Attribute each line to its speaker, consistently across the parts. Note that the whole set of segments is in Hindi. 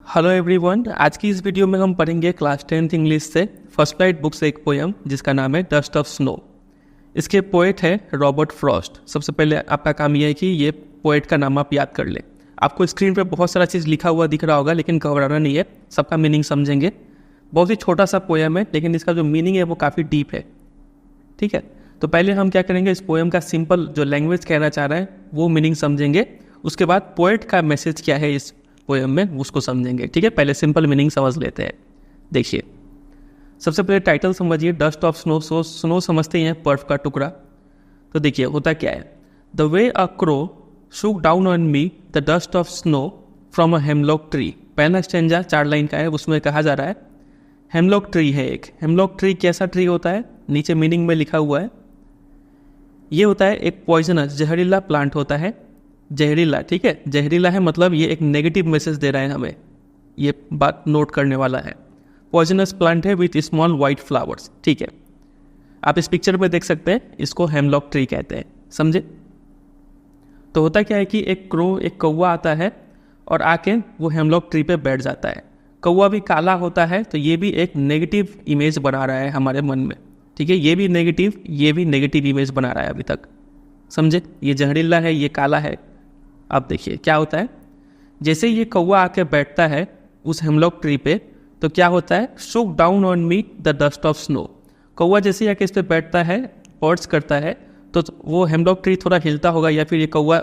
Speaker 1: हेलो एवरीवन, आज की इस वीडियो में हम पढ़ेंगे क्लास 10th इंग्लिश से फर्स्ट फ्लाइट बुक से एक पोएम जिसका नाम है डस्ट ऑफ स्नो। इसके पोएट है रॉबर्ट फ्रॉस्ट। सबसे पहले आपका काम यह है कि ये पोएट का नाम आप याद कर लें। आपको स्क्रीन पे बहुत सारा चीज़ लिखा हुआ दिख रहा होगा, लेकिन घबराना नहीं है, सबका मीनिंग समझेंगे। बहुत ही छोटा सा पोएम है, लेकिन इसका जो मीनिंग है वो काफ़ी डीप है। ठीक है, तो पहले हम क्या करेंगे, इस पोएम का सिंपल जो लैंग्वेज कहना चाह रहा है वो मीनिंग समझेंगे। उसके बाद पोएट का मैसेज क्या है इस पोएम में उसको समझेंगे। ठीक है, पहले सिंपल मीनिंग समझ लेते हैं। देखिए, सबसे पहले टाइटल समझिए, डस्ट ऑफ स्नो। स्नो समझते हैं बर्फ का टुकड़ा। तो देखिए होता क्या है, the way a crow shook down on me the dust of snow from a hemlock tree. पहला स्टेंजा 4 लाइन का है, उसमें कहा जा रहा है हेमलॉक ट्री है एक। हेमलॉक ट्री कैसा ट्री होता है, नीचे मीनिंग में लिखा हुआ है। ये होता है एक पॉइजनस जहरीला प्लांट होता है। जहरीला, ठीक है, जहरीला है मतलब ये एक नेगेटिव मैसेज दे रहा है हमें, ये बात नोट करने वाला है। पॉइजनस प्लांट है विथ स्मॉल वाइट फ्लावर्स। ठीक है, आप इस पिक्चर में देख सकते हैं, इसको हेमलॉक ट्री कहते हैं। समझे? तो होता क्या है कि एक क्रो, एक कौवा आता है और आके वो हेमलॉक ट्री पे बैठ जाता है। कौवा भी काला होता है, तो ये भी एक नेगेटिव इमेज बना रहा है हमारे मन में। ठीक है, ये भी नेगेटिव इमेज बना रहा है अभी तक। समझे? ये जहरीला है, ये काला है। अब देखिए क्या होता है, जैसे ये कौवा आके बैठता है उस हेमलॉक ट्री पे, तो क्या होता है, shook down on me the dust of snow. कौवा जैसे आके इस पे बैठता है, पर्च करता है, तो वो हेमलॉक ट्री थोड़ा हिलता होगा, या फिर ये कौवा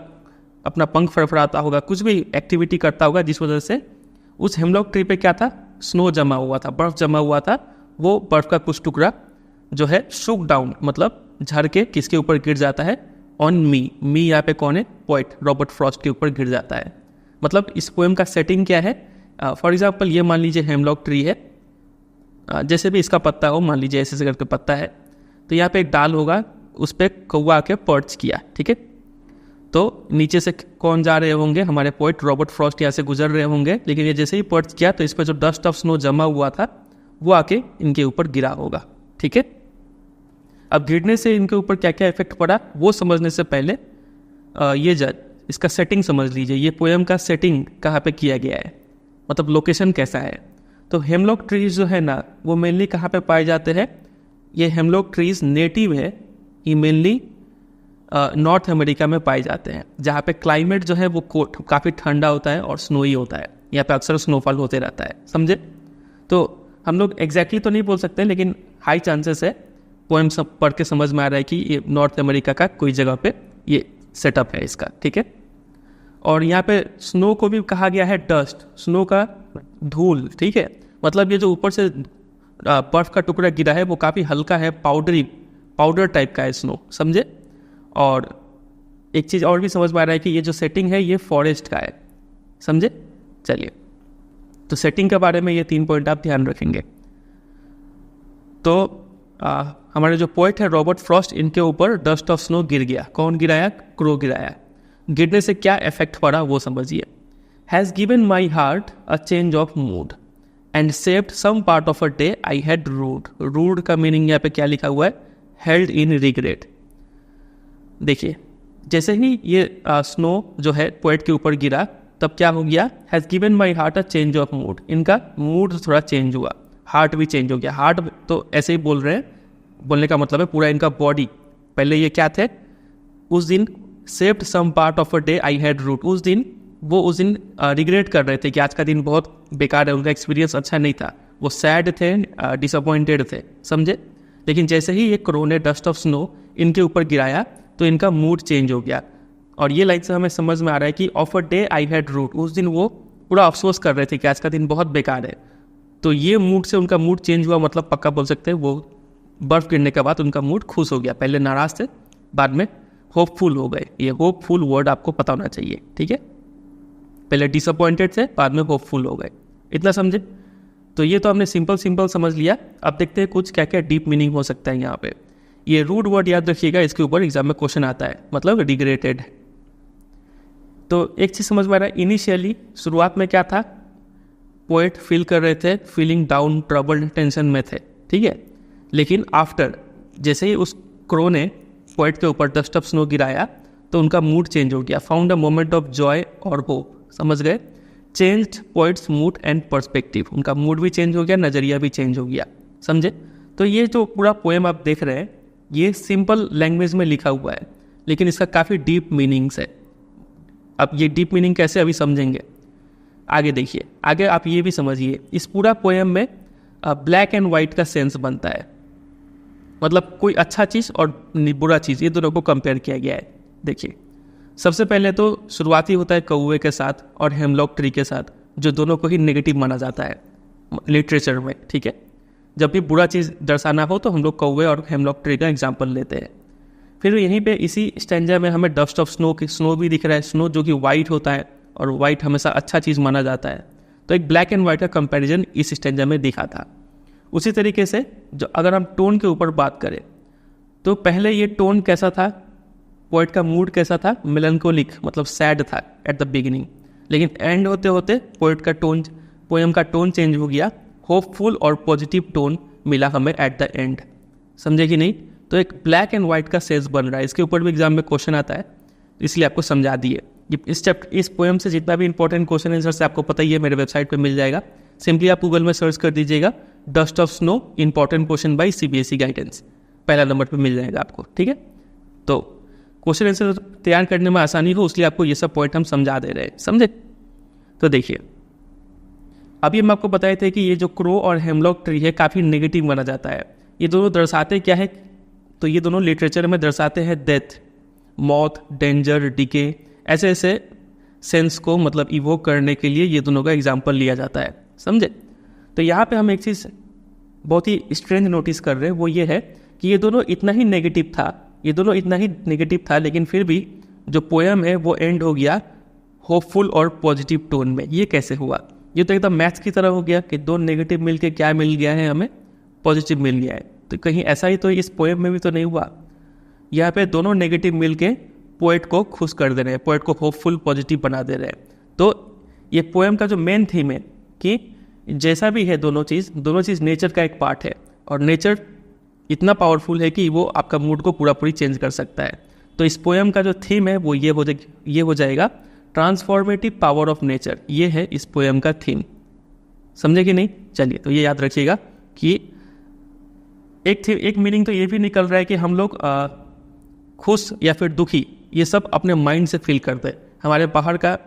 Speaker 1: अपना पंख फड़फड़ाता होगा, कुछ भी एक्टिविटी करता होगा, जिस वजह से उस हेमलॉक ट्री पे क्या था, स्नो जमा हुआ था, बर्फ जमा हुआ था। वो बर्फ का कुछ टुकड़ा जो है शूक डाउन मतलब झड़ के किसके ऊपर गिर जाता है, ऑन मी यहाँ पे कौन है, पोएट रॉबर्ट फ्रॉस्ट के ऊपर गिर जाता है। मतलब इस पोएम का सेटिंग क्या है, फॉर एग्जांपल ये मान लीजिए हेमलॉक ट्री है, जैसे भी इसका पत्ता हो, मान लीजिए ऐसे करके पत्ता है, तो यहाँ पे एक डाल होगा, उस पर कौवा आके पर्च किया। ठीक है, तो नीचे से कौन जा रहे होंगे, हमारे पोएट रॉबर्ट फ्रॉस्ट यहाँ से गुजर रहे होंगे, लेकिन ये जैसे ही पर्च किया तो इस पर जो डस्ट ऑफ स्नो जमा हुआ था वो आके इनके ऊपर गिरा होगा। ठीक है, अब गिरने से इनके ऊपर क्या क्या इफेक्ट पड़ा वो समझने से पहले इसका सेटिंग समझ लीजिए। ये पोएम का सेटिंग कहाँ पे किया गया है, मतलब लोकेशन कैसा है। तो हेमलॉक ट्रीज जो है ना, वो मेनली कहाँ पे पाए जाते हैं। ये हेमलॉक ट्रीज नेटिव है, ये मेनली नॉर्थ अमेरिका में पाए जाते हैं, जहाँ पे क्लाइमेट जो है वो काफ़ी ठंडा होता है और स्नोई होता है। यहाँ पे अक्सर स्नोफॉल होते रहता है। समझे? तो हम लोग एग्जैक्टली तो नहीं बोल सकते, लेकिन हाई चांसेस है, पोएम सब पढ़ के समझ में आ रहा है कि ये नॉर्थ अमेरिका का कोई जगह पे ये सेटअप है इसका। ठीक है, और यहाँ पे स्नो को भी कहा गया है डस्ट, स्नो का धूल। ठीक है, मतलब ये जो ऊपर से बर्फ का टुकड़ा गिरा है वो काफ़ी हल्का है, पाउडर टाइप का है स्नो। समझे? और एक चीज़ और भी समझ में आ रहा है कि ये जो सेटिंग है ये फॉरेस्ट का है। समझे? चलिए, तो सेटिंग के बारे में ये 3 पॉइंट आप ध्यान रखेंगे। तो हमारे जो पोएट है रॉबर्ट फ्रॉस्ट, इनके ऊपर डस्ट ऑफ स्नो गिर गया। कौन गिराया? क्रो गिराया। गिरने से क्या इफेक्ट पड़ा वो समझिए। Has given my heart a change of mood and saved some part of a day I had rued. Rued का मीनिंग यहाँ पे क्या लिखा हुआ है, हेल्ड इन रिग्रेट। देखिए, जैसे ही ये स्नो जो है पोएट के ऊपर गिरा, तब क्या हो गया, has given my heart a change of mood. इनका मूड थोड़ा चेंज हुआ, हार्ट भी चेंज हो गया। हार्ट तो ऐसे ही बोल रहे हैं, बोलने का मतलब है पूरा इनका बॉडी। पहले ये क्या थे, उस दिन saved some part of a day I had rued. उस दिन रिग्रेट कर रहे थे कि आज का दिन बहुत बेकार है, उनका एक्सपीरियंस अच्छा नहीं था, वो सैड थे, डिसअपॉइंटेड थे। समझे? लेकिन जैसे ही ये क्रो ने डस्ट ऑफ स्नो इनके ऊपर गिराया तो इनका मूड चेंज हो गया। और ये लाइन से हमें समझ में आ रहा है कि of a day I had rued, उस दिन वो पूरा अफसोस कर रहे थे कि आज का दिन बहुत बेकार है। तो ये मूड से उनका मूड चेंज हुआ, मतलब पक्का बोल सकते हैं वो बर्फ गिरने के बाद उनका मूड खुश हो गया। पहले नाराज थे, बाद में होपफुल हो गए। ये होपफुल वर्ड आपको पता होना चाहिए। ठीक है, पहले डिसअपॉइंटेड थे, बाद में होपफुल हो गए। इतना समझे? तो ये तो हमने सिंपल समझ लिया। अब देखते हैं कुछ क्या क्या डीप मीनिंग हो सकता है यहाँ पे। ये रूड वर्ड याद रखिएगा, इसके ऊपर एग्जाम में क्वेश्चन आता है, मतलब रिग्रेटेड। तो एक चीज़ समझ में आ रहा है, इनिशियली शुरुआत में क्या था, पोएट फील कर रहे थे, फीलिंग डाउन, ट्रबल्ड, टेंशन में थे। ठीक है, लेकिन आफ्टर जैसे ही उस क्रो ने पोएट के ऊपर डस्ट ऑफ स्नो गिराया तो उनका मूड चेंज हो गया। Found a moment of Joy और होप। समझ गए? Changed poets mood and perspective, उनका मूड भी चेंज हो गया, नज़रिया भी चेंज हो गया, समझे। तो ये जो पूरा पोएम आप देख रहे हैं ये सिंपल लैंग्वेज में लिखा हुआ है, लेकिन इसका काफ़ी डीप मीनिंग्स है। अब ये डीप मीनिंग कैसे अभी समझेंगे, आगे देखिए। आगे आप ये भी समझिए, इस पूरा पोएम में ब्लैक एंड वाइट का सेंस बनता है, मतलब कोई अच्छा चीज़ और बुरा चीज़, ये दोनों को कंपेयर किया गया है। देखिए, सबसे पहले तो शुरुआती होता है कौवे के साथ और हेमलॉक ट्री के साथ, जो दोनों को ही नेगेटिव माना जाता है लिटरेचर में, ठीक है। जब भी बुरा चीज़ दर्शाना हो तो हम लोग कौवे और हेमलॉक ट्री का एग्जाम्पल लेते हैं। फिर यहीं पे इसी स्टैंजा में हमें डस्ट ऑफ स्नो भी दिख रहा है, स्नो जो कि वाइट होता है और वाइट हमेशा अच्छा चीज़ माना जाता है। तो एक ब्लैक एंड वाइट का कंपैरिजन इस स्टैंजा में दिखा था। उसी तरीके से जो अगर हम टोन के ऊपर बात करें तो पहले ये टोन कैसा था, पोएट का मूड कैसा था, मेलंकोलिक मतलब सैड था एट द बिगिनिंग, लेकिन एंड होते होते पोएम का टोन चेंज हो गया, होपफुल और पॉजिटिव टोन मिला हमें एट द एंड, समझे कि नहीं। तो एक ब्लैक एंड वाइट का सेंस बन रहा है, इसके ऊपर भी एग्जाम में क्वेश्चन आता है, इसलिए आपको समझा दिए। इस पोएम से जितना भी इंपॉर्टेंट क्वेश्चन आंसर से आपको पता ही है, मेरे वेबसाइट पे मिल जाएगा। सिंपली आप गूगल में सर्च कर दीजिएगा dust of snow important question by CBSE guidance, पहला नंबर पे मिल जाएगा आपको, ठीक है। तो क्वेश्चन आंसर तैयार करने में आसानी हो इसलिए आपको ये सब पॉइंट हम समझा दे रहे हैं, समझे। तो देखिए, अभी हम आपको बताए थे कि ये जो क्रो और हेमलॉक ट्री है काफ़ी नेगेटिव माना जाता है। ये दोनों दर्शाते क्या है, तो ये दोनों लिटरेचर में दर्शाते हैं डेथ, मौत, डेंजर, डिके, ऐसे ऐसे सेंस को मतलब इवोक करने के लिए ये दोनों का एग्जाम्पल लिया जाता है, समझे। तो यहाँ पे हम एक चीज़ बहुत ही स्ट्रेंज नोटिस कर रहे हैं, वो ये है कि ये दोनों इतना ही नेगेटिव था, लेकिन फिर भी जो पोएम है वो एंड हो गया होपफुल और पॉजिटिव टोन में। ये कैसे हुआ, ये तो एकदम मैथ्स की तरह हो गया कि दो नेगेटिव मिलके क्या मिल गया है, हमें पॉजिटिव मिल गया है। तो कहीं ऐसा ही तो इस पोएम में भी तो नहीं हुआ। यहाँ पे दोनों नेगेटिव मिलके पोएट को खुश कर दे रहे हैं, पोएट को होपफुल पॉजिटिव बना दे रहे हैं। तो ये पोएम का जो मेन थीम है कि जैसा भी है दोनों चीज़ नेचर का एक पार्ट है, और नेचर इतना पावरफुल है कि वो आपका मूड को पूरी चेंज कर सकता है। तो इस पोएम का जो थीम है वो ये हो जाएगा ट्रांसफॉर्मेटिव पावर ऑफ नेचर, ये है इस पोएम का थीम, समझे कि नहीं। चलिए, तो ये याद रखिएगा कि एक मीनिंग तो ये भी निकल रहा है कि हम लोग खुश या फिर दुखी ये सब अपने माइंड से फील करते हैं। हमारे बाहर का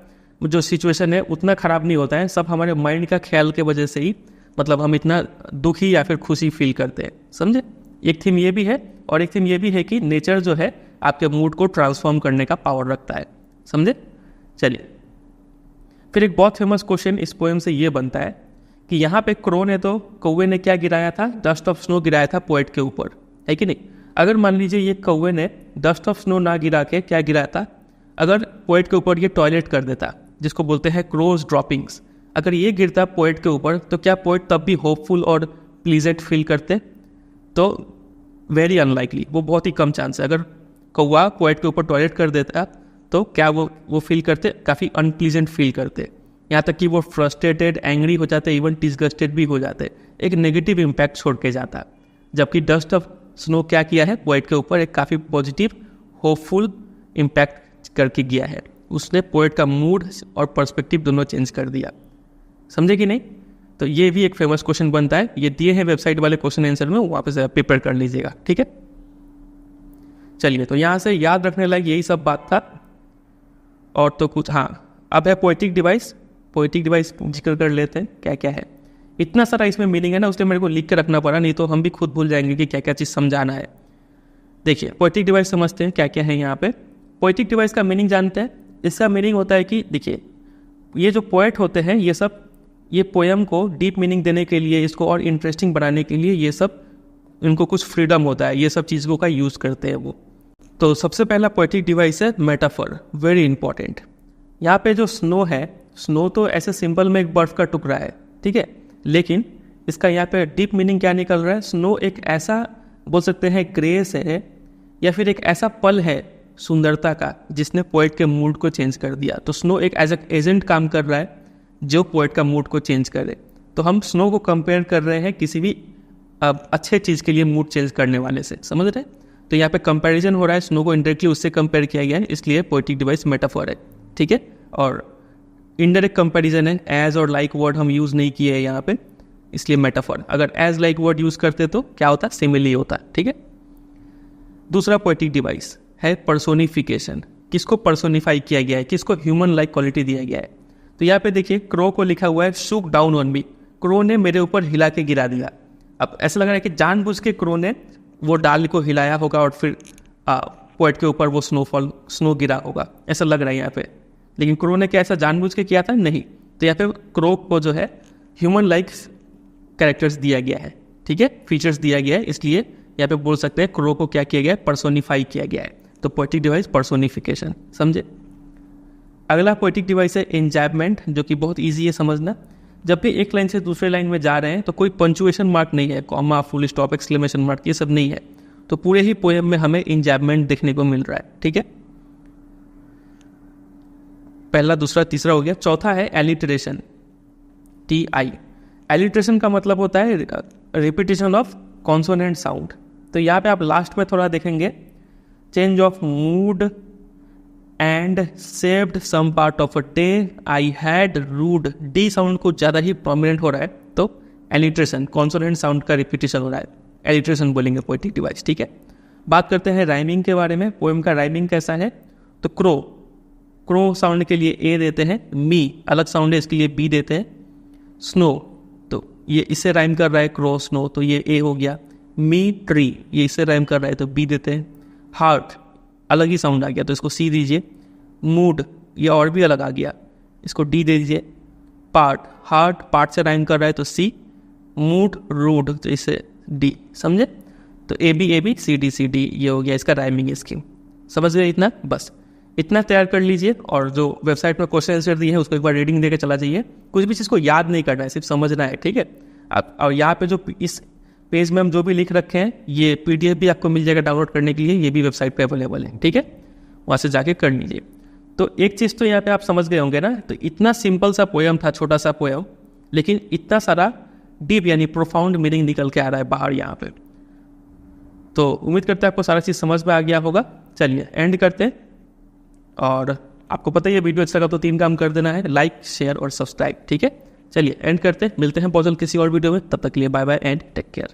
Speaker 1: जो सिचुएशन है उतना ख़राब नहीं होता है, सब हमारे माइंड का ख्याल के वजह से ही मतलब हम इतना दुखी या फिर खुशी फील करते हैं, समझे। एक थीम ये भी है, और एक थीम ये भी है कि नेचर जो है आपके मूड को ट्रांसफॉर्म करने का पावर रखता है, समझे। चलिए, फिर एक बहुत फेमस क्वेश्चन इस पोएम से ये बनता है कि यहाँ पे क्रो ने तो कौवे ने क्या गिराया था, डस्ट ऑफ स्नो गिराया था पोएट के ऊपर, है कि नहीं। अगर मान लीजिए ये कौवे ने डस्ट ऑफ स्नो ना गिरा के क्या गिराया था, अगर पोएट के ऊपर ये टॉयलेट कर देता, जिसको बोलते हैं क्रोज ड्रॉपिंग्स, अगर ये गिरता पोएट के ऊपर तो क्या पोएट तब भी होपफुल और प्लीजेंट फील करते, तो वेरी अनलाइकली, वो बहुत ही कम चांस है। अगर कौवा पोएट के ऊपर टॉयलेट कर देता तो क्या वो फील करते, काफ़ी अनप्लीजेंट फील करते, यहाँ तक कि वो फ्रस्ट्रेटेड, एंग्री हो जाते, इवन डिसगस्टेड भी हो जाते, एक नेगेटिव इम्पैक्ट छोड़ के जाता। जबकि डस्ट ऑफ स्नो क्या किया है, पोएट के ऊपर एक काफ़ी पॉजिटिव होपफुल इम्पैक्ट करके गया है, उसने पोएट का मूड और पर्सपेक्टिव दोनों चेंज कर दिया, समझे कि नहीं। तो ये भी एक फेमस क्वेश्चन बनता है, ये दिए हैं वेबसाइट वाले क्वेश्चन आंसर में, वहाँ पे से प्रिपेयर कर लीजिएगा, ठीक है। चलिए, तो यहाँ से याद रखने लायक यही सब बात था, और तो कुछ, हाँ, अब है पोएटिक डिवाइस जिक्र कर लेते हैं क्या क्या है। इतना सारा इसमें मीनिंग है ना, उसने मेरे को लिख के रखना पड़ा, नहीं तो हम भी खुद भूल जाएंगे कि क्या क्या चीज़ समझाना है। देखिए, पोएटिक डिवाइस समझते हैं क्या क्या है यहाँ पे। पोएटिक डिवाइस का मीनिंग जानते हैं। इसका मीनिंग होता है कि देखिए, ये जो पोएट होते हैं ये पोएम को डीप मीनिंग देने के लिए, इसको और इंटरेस्टिंग बनाने के लिए ये सब इनको कुछ फ्रीडम होता है, ये सब चीज़ों का यूज़ करते हैं वो। तो सबसे पहला पोएटिक डिवाइस है मेटाफर, वेरी इंपॉर्टेंट। यहाँ पे जो स्नो है, स्नो तो ऐसे सिंपल में एक बर्फ़ का टुकड़ा है, ठीक है, लेकिन इसका यहाँ पे डीप मीनिंग क्या निकल रहा है, स्नो एक ऐसा बोल सकते हैं ग्रेस है, या फिर एक ऐसा पल है सुंदरता का जिसने पोएट के मूड को चेंज कर दिया। तो स्नो एक एज एजेंट काम कर रहा है जो पोएट का मूड को चेंज करे। तो हम स्नो को कंपेयर कर रहे हैं किसी भी अच्छे चीज़ के लिए मूड चेंज करने वाले से, समझ रहे हैं। तो यहाँ पे कंपैरिजन हो रहा है, स्नो को इंडायरेक्टली उससे कंपेयर किया गया है, इसलिए पोएटिक डिवाइस मेटाफर है, ठीक है। और इनडायरेक्ट कंपैरिजन है, एज और लाइक वर्ड हम यूज़ नहीं किए हैं यहाँ पे, इसलिए मेटाफर। अगर एज लाइक वर्ड यूज़ करते तो क्या होता, सिमिली होता, ठीक है। दूसरा पोएटिक डिवाइस है पर्सोनिफिकेशन। किसको पर्सोनिफाई किया गया है, किसको ह्यूमन लाइक क्वालिटी दिया गया है। तो यहाँ पे देखिए क्रो को लिखा हुआ है shook down on me, crow ने मेरे ऊपर हिला के गिरा दिया। अब ऐसा लग रहा है कि जानबूझ के क्रो ने वो डाल को हिलाया होगा और फिर पोएट के ऊपर वो स्नो गिरा होगा, ऐसा लग रहा है यहाँ पे। लेकिन क्रो ने क्या ऐसा जानबूझ के किया था, नहीं। तो यहाँ पे क्रो को जो है ह्यूमन लाइक कैरेक्टर्स दिया गया है, ठीक है, फीचर्स दिया गया है, इसलिए यहाँ पे बोल सकते हैं क्रो को क्या किया गया है, पर्सोनिफाई किया गया है। तो पोएटिक डिवाइस पर्सोनिफिकेशन, समझे। अगला पोएटिक डिवाइस है एंजैबमेंट, जो कि बहुत ईजी है समझना। जब भी एक लाइन से दूसरे लाइन में जा रहे हैं तो कोई पंचुएशन मार्क नहीं है, comma, full stop, exclamation mark, ये सब नहीं है। तो पूरे ही पोएम में हमें एंजैबमेंट देखने को मिल रहा है, ठीक है। पहला, दूसरा, तीसरा हो गया। चौथा है एलिटरेशन, TI। एलिटरेशन का मतलब होता है रिपीटिशन ऑफ कॉन्सोनेंट साउंड। तो यहाँ पे आप लास्ट में थोड़ा देखेंगे, change of mood and saved some part of a day, I had rued, D sound को ज़्यादा ही प्रोमिनेंट हो रहा है, तो एलिट्रेशन, कॉन्सोनेंट साउंड का रिपीटिशन हो रहा है, एलिट्रेशन बोलेंगे पोएटिक डिवाइस, ठीक है। बात करते हैं राइमिंग के बारे में। पोएम का राइमिंग कैसा है, तो क्रो साउंड के लिए ए देते हैं, मी अलग साउंड है इसके लिए बी देते हैं, स्नो तो ये इससे राइम कर रहा है, क्रो स्नो, तो ये ए हो गया। मी ट्री, ये इससे राइम कर रहा है तो बी देते हैं। हार्ट अलग ही साउंड आ गया तो इसको सी दीजिए। मूड ये और भी अलग आ गया, इसको डी दे दीजिए। हार्ट पार्ट से राइम कर रहा है तो सी। मूड रूड तो इसे डी, समझे। तो ए बी सी डी ये हो गया इसका राइमिंग स्कीम। समझ गए इतना, बस इतना तैयार कर लीजिए। और जो वेबसाइट पर क्वेश्चन आंसर दिए हैं उसको एक बार रीडिंग देकर चला जाइए। कुछ भी चीज़ को याद नहीं करना है, सिर्फ समझना है, ठीक है। और यहाँ पे जो इस पेज में हम जो भी लिख रखे हैं ये PDF भी आपको मिल जाएगा डाउनलोड करने के लिए, ये भी वेबसाइट पे अवेलेबल है, ठीक है, वहाँ से जाके कर लीजिए। तो एक चीज़ तो यहाँ पे आप समझ गए होंगे ना, तो इतना सिंपल सा पोएम था, छोटा सा पोएम, लेकिन इतना सारा डीप यानी प्रोफाउंड मीनिंग निकल के आ रहा है बाहर यहाँ पे। तो उम्मीद करते हैं आपको सारा चीज़ समझ में आ गया होगा। चलिए एंड करते हैं। और आपको पता है ये वीडियो अच्छा लगा तो 3 काम कर देना है, लाइक, शेयर और सब्सक्राइब, ठीक है। चलिए एंड करते हैं, मिलते हैं पॉजल किसी और वीडियो में, तब तक के लिए bye bye and take care.